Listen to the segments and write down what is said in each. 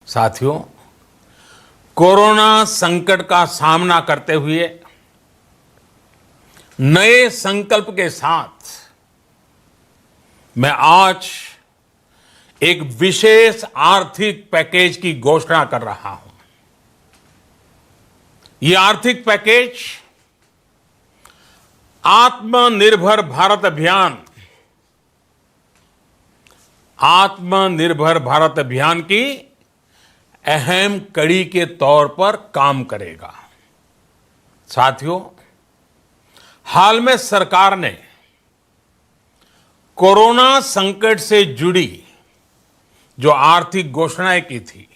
साथियों, कोरोना संकट का सामना करते हुए नए संकल्प के साथ मैं आज एक विशेष आर्थिक पैकेज की घोषणा कर रहा हूं। यह आर्थिक पैकेज आत्मनिर्भर भारत अभियान की अहम कड़ी के तौर पर काम करेगा। साथियों, हाल में सरकार ने कोरोना संकट से जुड़ी जो आर्थिक घोषणाएं की थी,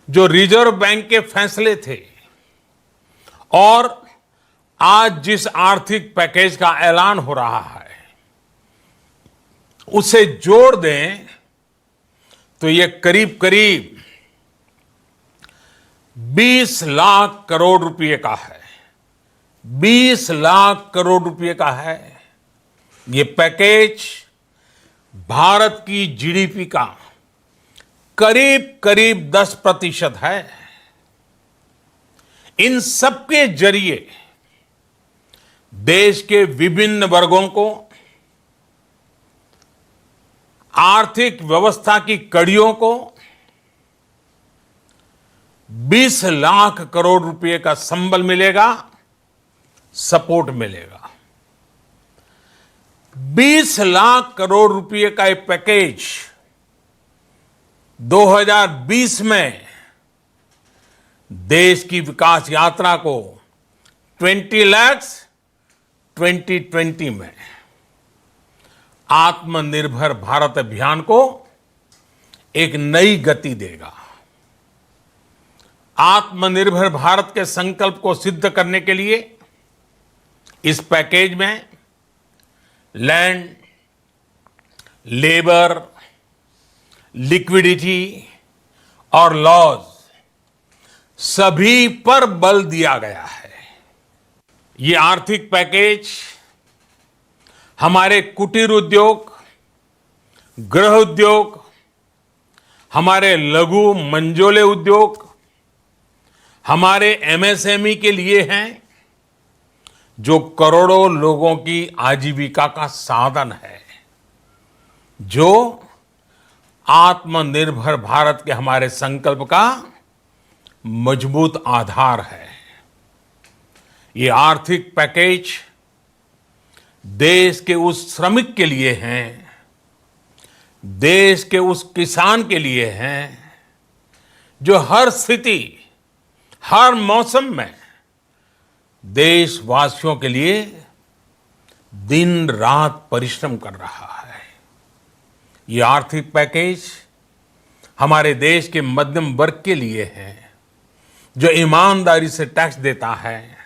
जो रिजर्व बैंक के फैसले थे और आज जिस आर्थिक पैकेज का ऐलान हो रहा है, उसे जोड़ दें तो ये करीब करीब 20 लाख करोड़ रुपए का है। 20 लाख करोड़ रुपए का है। ये पैकेज भारत की जीडीपी का करीब करीब 10% है। इन सबके जरिए देश के विभिन्न वर्गों को आर्थिक व्यवस्था की कड़ियों को 20 लाख करोड़ रुपए का संबल मिलेगा, सपोर्ट मिलेगा। 20 लाख करोड़ रुपए का एक पैकेज 2020 में देश की विकास यात्रा को 20 लाख 2020 में आत्मनिर्भर भारत अभियान को एक नई गति देगा। आत्मनिर्भर भारत के संकल्प को सिद्ध करने के लिए इस पैकेज में लैंड, लेबर, लिक्विडिटी और लॉज सभी पर बल दिया गया है। ये आर्थिक पैकेज हमारे कुटीर उद्योग, गृह उद्योग, हमारे लघु मंझोले उद्योग, हमारे एमएसएमई के लिए हैं, जो करोड़ों लोगों की आजीविका का साधन है, जो आत्मनिर्भर भारत के हमारे संकल्प का मजबूत आधार है। ये आर्थिक पैकेज देश के उस श्रमिक के लिए हैं, देश के उस किसान के लिए हैं, जो हर स्थिति, हर मौसम में देशवासियों के लिए दिन रात परिश्रम कर रहा है। ये आर्थिक पैकेज हमारे देश के मध्यम वर्ग के लिए है, जो ईमानदारी से टैक्स देता है,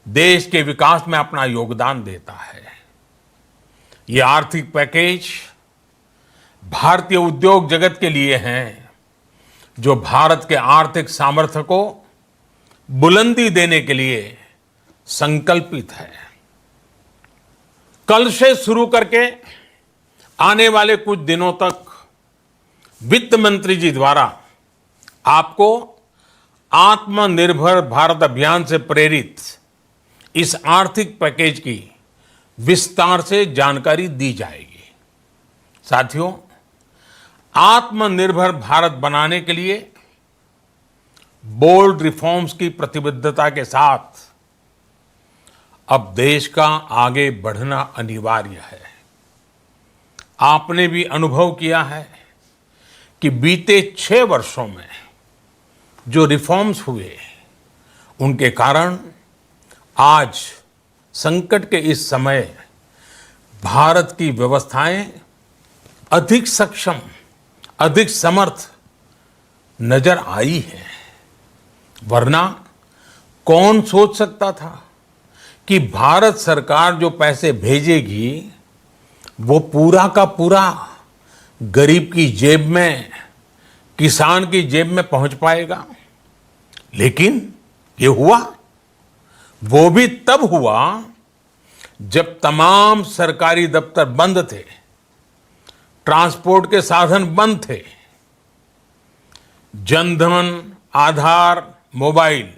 देश के विकास में अपना योगदान देता है। ये आर्थिक पैकेज भारतीय उद्योग जगत के लिए हैं, जो भारत के आर्थिक सामर्थ्य को बुलंदी देने के लिए संकल्पित है। कल से शुरू करके आने वाले कुछ दिनों तक वित्त मंत्री जी द्वारा आपको आत्मनिर्भर भारत अभियान से प्रेरित इस आर्थिक पैकेज की विस्तार से जानकारी दी जाएगी। साथियों, आत्मनिर्भर भारत बनाने के लिए बोल्ड रिफॉर्म्स की प्रतिबद्धता के साथ अब देश का आगे बढ़ना अनिवार्य है। आपने भी अनुभव किया है कि बीते 6 वर्षों में जो रिफॉर्म्स हुए, उनके कारण आज संकट के इस समय भारत की व्यवस्थाएं अधिक सक्षम, अधिक समर्थ नजर आई है। वरना कौन सोच सकता था कि भारत सरकार जो पैसे भेजेगी वो पूरा का पूरा गरीब की जेब में, किसान की जेब में पहुंच पाएगा। लेकिन ये हुआ, वो भी तब हुआ जब तमाम सरकारी दफ्तर बंद थे, ट्रांसपोर्ट के साधन बंद थे, जनधन, आधार, मोबाइल,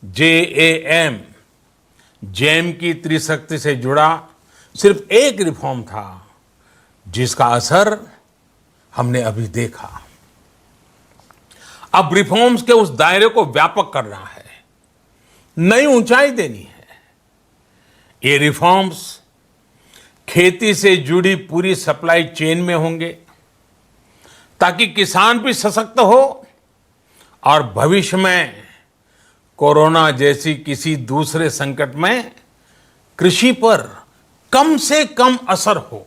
JAM, जैम की त्रिशक्ति से जुड़ा सिर्फ एक रिफॉर्म था जिसका असर हमने अभी देखा। अब रिफॉर्म्स के उस दायरे को व्यापक करना है, नई ऊंचाई देनी है। ये रिफॉर्म्स खेती से जुड़ी पूरी सप्लाई चेन में होंगे ताकि किसान भी सशक्त हो और भविष्य में कोरोना जैसी किसी दूसरे संकट में कृषि पर कम से कम असर हो।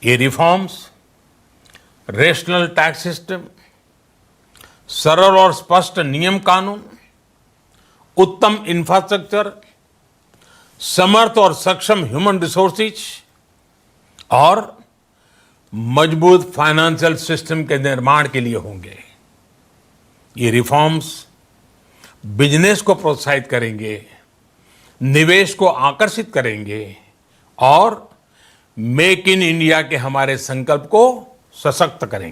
ये रिफॉर्म्स रेशनल टैक्स सिस्टम, सरल और स्पष्ट नियम कानून, उत्तम इंफ्रास्ट्रक्चर, समर्थ और सक्षम ह्यूमन रिसोर्सेज और मजबूत फाइनेंशियल सिस्टम के निर्माण के लिए होंगे। ये रिफॉर्म्स बिजनेस को प्रोत्साहित करेंगे, निवेश को आकर्षित करेंगे और मेक इन इंडिया के हमारे संकल्प को सशक्त करेंगे।